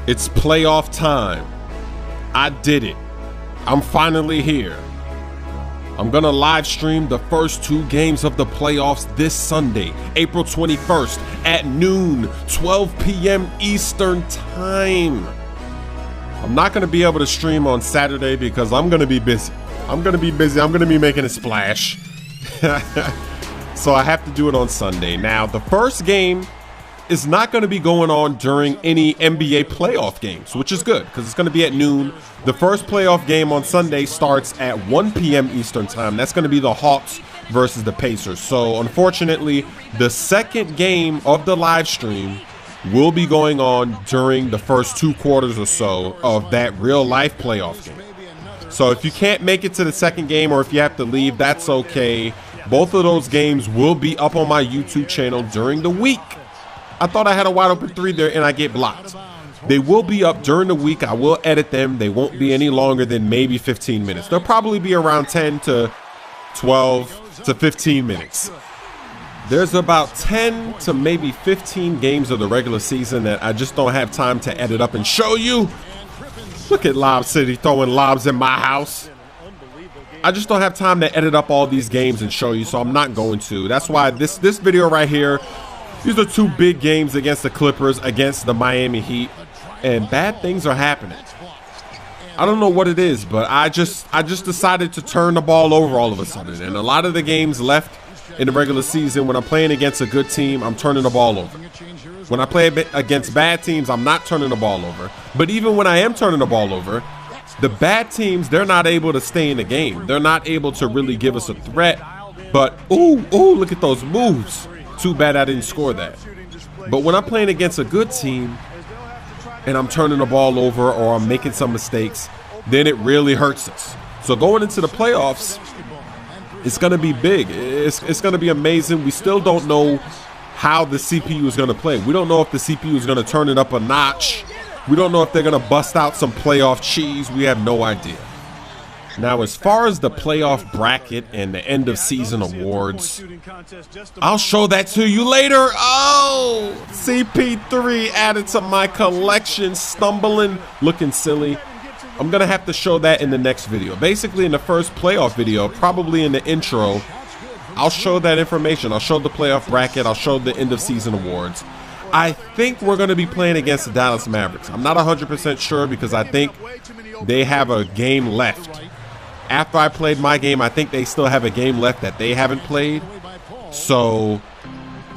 It's playoff time. I did it. I'm finally here. I'm gonna live stream the first two games of the playoffs this Sunday, April 21st at noon, 12 p.m. Eastern time. I'm not gonna be able to stream on Saturday because I'm gonna be busy. I'm gonna be making a splash. So I have to do it on Sunday. Now, the first game is not going to be going on during any NBA playoff games, which is good because it's going to be at noon. The first playoff game on Sunday starts at 1 p.m. Eastern time. That's going to be the Hawks versus the Pacers. So unfortunately, the second game of the live stream will be going on during the first 2 quarters or so of that real life playoff game. So if you can't make it to the second game or if you have to leave, that's okay. Both of those games will be up on my YouTube channel during the week. I thought I had a wide open 3 there and I get blocked. They will be up during the week. I will edit them. They won't be any longer than maybe 15 minutes. They'll probably be around 10 to 12 to 15 minutes. There's about 10 to maybe 15 games of the regular season that I just don't have time to edit up and show you. Look at Lob City throwing lobs in my house. I just don't have time to edit up all these games and show you, so I'm not going to. That's why this video right here, these are 2 big games against the Clippers, against the Miami Heat, and bad things are happening. I don't know what it is, but I just decided to turn the ball over all of a sudden. And a lot of the games left in the regular season, when I'm playing against a good team, I'm turning the ball over. When I play against bad teams, I'm not turning the ball over. But even when I am turning the ball over, the bad teams, they're not able to stay in the game. They're not able to really give us a threat. But, ooh, look at those moves. Too bad I didn't score that. But when I'm playing against a good team and I'm turning the ball over or I'm making some mistakes, then it really hurts us. So going into the playoffs, it's going to be big. It's going to be amazing. We still don't know how the CPU is going to play. We don't know if the CPU is going to turn it up a notch. We don't know if they're going to bust out some playoff cheese. We have no idea. Now, as far as the playoff bracket and the end of season awards, I'll show that to you later. Oh, CP3 added to my collection, stumbling, looking silly. I'm going to have to show that in the next video. Basically, in the first playoff video, probably in the intro, I'll show that information. I'll show the playoff bracket. I'll show the end of season awards. I think we're going to be playing against the Dallas Mavericks. I'm not 100% sure because I think they have a game left. After I played my game, I think they still have a game left that they haven't played. So,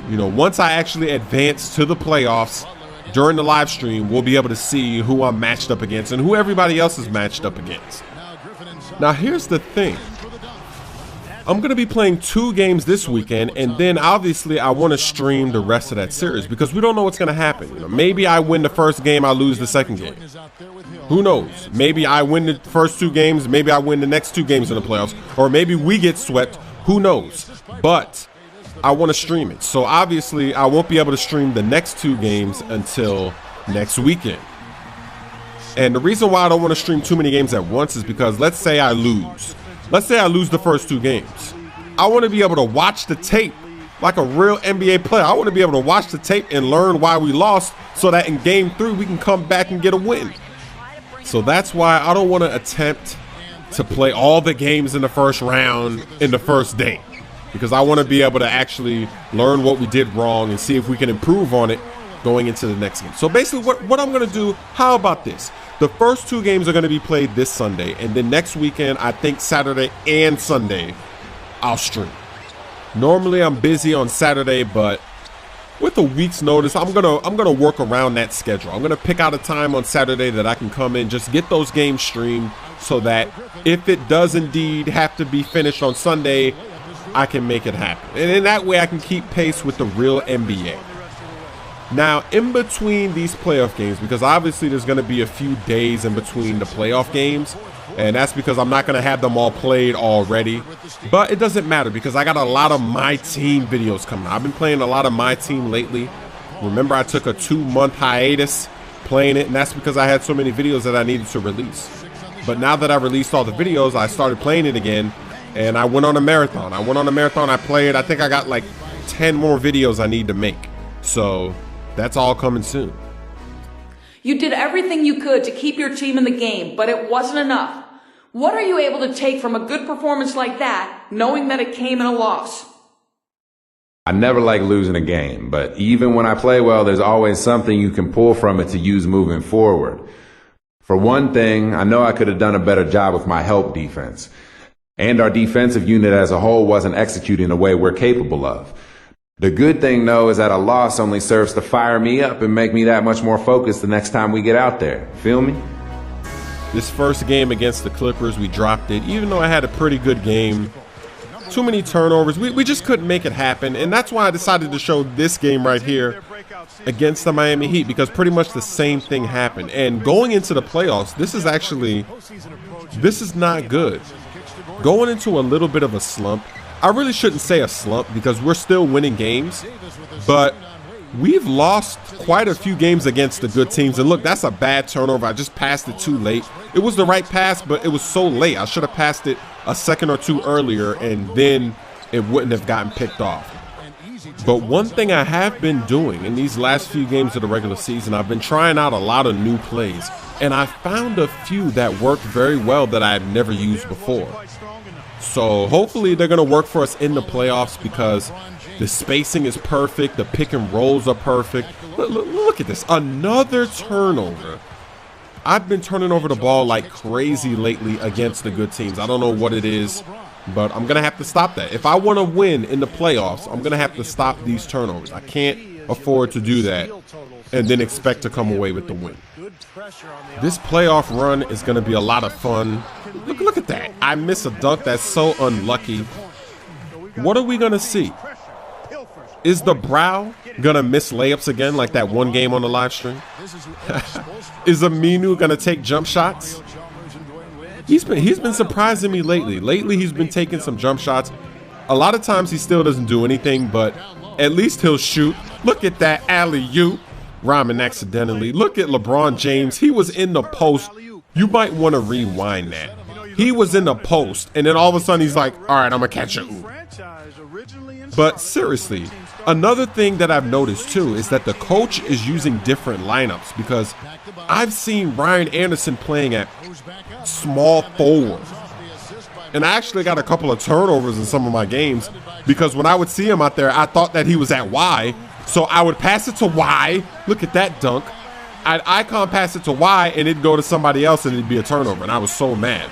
you know, once I actually advance to the playoffs during the live stream, we'll be able to see who I'm matched up against and who everybody else is matched up against. Now, here's the thing. I'm going to be playing 2 games this weekend, and then obviously I want to stream the rest of that series because we don't know what's going to happen. You know, maybe I win the first game, I lose the second game. Who knows? Maybe I win the first 2 games, maybe I win the next 2 games in the playoffs, or maybe we get swept. Who knows? But I want to stream it. So obviously I won't be able to stream the next 2 games until next weekend. And the reason why I don't want to stream too many games at once is because let's say I lose. Let's say I lose the first 2 games. I want to be able to watch the tape like a real NBA player. I want to be able to watch the tape and learn why we lost so that in game 3 we can come back and get a win. So that's why I don't want to attempt to play all the games in the first round in the first day, because I want to be able to actually learn what we did wrong and see if we can improve on it going into the next game. So basically what I'm going to do, how about this? The first 2 games are going to be played this Sunday, and then next weekend, I think Saturday and Sunday, I'll stream. Normally I'm busy on Saturday, but with a week's notice, I'm gonna work around that schedule. I'm gonna pick out a time on Saturday that I can come in, just get those games streamed, so that if it does indeed have to be finished on Sunday, I can make it happen. And in that way, I can keep pace with the real NBA. Now, in between these playoff games, because obviously there's going to be a few days in between the playoff games, and that's because I'm not going to have them all played already. But it doesn't matter because I got a lot of my team videos coming. I've been playing a lot of my team lately. Remember, I took a 2-month hiatus playing it, and that's because I had so many videos that I needed to release. But now that I released all the videos, I started playing it again, and I went on a marathon. I played, I think I got like 10 more videos I need to make. So that's all coming soon. You did everything you could to keep your team in the game, but it wasn't enough. What are you able to take from a good performance like that, knowing that it came in a loss? I never like losing a game, but even when I play well, there's always something you can pull from it to use moving forward. For one thing, I know I could have done a better job with my help defense. And our defensive unit as a whole wasn't executing the way we're capable of. The good thing, though, is that a loss only serves to fire me up and make me that much more focused the next time we get out there. Feel me? This first game against the Clippers, we dropped it, even though I had a pretty good game. Too many turnovers. We just couldn't make it happen, and that's why I decided to show this game right here against the Miami Heat, because pretty much the same thing happened. And going into the playoffs, this is not good. Going into a little bit of a slump. I really shouldn't say a slump because we're still winning games, but we've lost quite a few games against the good teams. And look, that's a bad turnover. I just passed it too late. It was the right pass, but it was so late. I should have passed it a second or two earlier, and then it wouldn't have gotten picked off. But one thing I have been doing in these last few games of the regular season, I've been trying out a lot of new plays, and I found a few that worked very well that I've never used before. So hopefully they're going to work for us in the playoffs because the spacing is perfect. The pick and rolls are perfect. Look at this. Another turnover. I've been turning over the ball like crazy lately against the good teams. I don't know what it is, but I'm going to have to stop that. If I want to win in the playoffs, I'm going to have to stop these turnovers. I can't afford to do that and then expect to come away with the win. This playoff run is going to be a lot of fun. Look at that. I miss a dunk. That's so unlucky. What are we going to see? Is the Brow going to miss layups again like that one game on the live stream? Is Aminu going to take jump shots? He's been surprising me lately. Lately, he's been taking some jump shots. A lot of times he still doesn't do anything, but at least he'll shoot. Look at that alley-oop. Rhyming accidentally. Look at LeBron James. He was in the post. You might want to rewind that. He was in the post, and then all of a sudden he's like, all right, I'm going to catch a oop. But seriously, another thing that I've noticed too is that the coach is using different lineups, because I've seen Ryan Anderson playing at small forward. And I actually got a couple of turnovers in some of my games because when I would see him out there, I thought that he was at Y. So I would pass it to Y. Look at that dunk. I'd icon pass it to Y and it'd go to somebody else and it'd be a turnover. And I was so mad.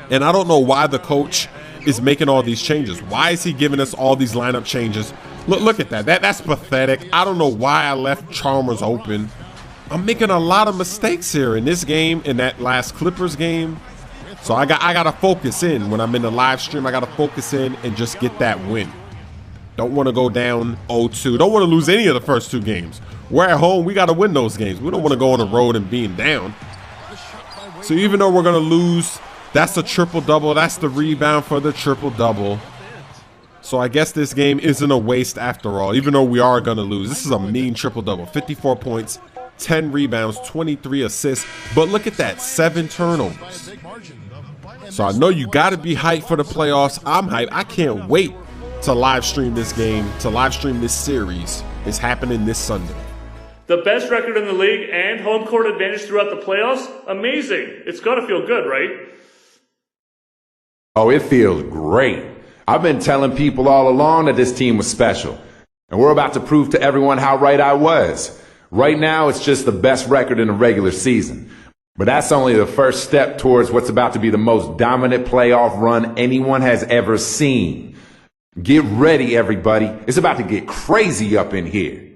And I don't know why the coach is making all these changes. Why is he giving us all these lineup changes? Look at that. That's pathetic. I don't know why I left Chalmers open. I'm making a lot of mistakes here in this game, in that last Clippers game. So I got to focus in when I'm in the live stream. I got to focus in and just get that win. Don't want to go down 0-2. Don't want to lose any of the first two games. We're at home. We got to win those games. We don't want to go on the road and being down. So even though we're going to lose, that's a triple-double. That's the rebound for the triple-double. So I guess this game isn't a waste after all, even though we are going to lose. This is a mean triple-double. 54 points, 10 rebounds, 23 assists. But look at that, 7 turnovers. So I know you got to be hyped for the playoffs. I'm hyped. I can't wait to live stream this game, to live stream this series. It's happening this Sunday. The best record in the league and home court advantage throughout the playoffs? Amazing. It's got to feel good, right? Oh, it feels great. I've been telling people all along that this team was special. And we're about to prove to everyone how right I was. Right now, it's just the best record in the regular season. But that's only the first step towards what's about to be the most dominant playoff run anyone has ever seen. Get ready, everybody. It's about to get crazy up in here.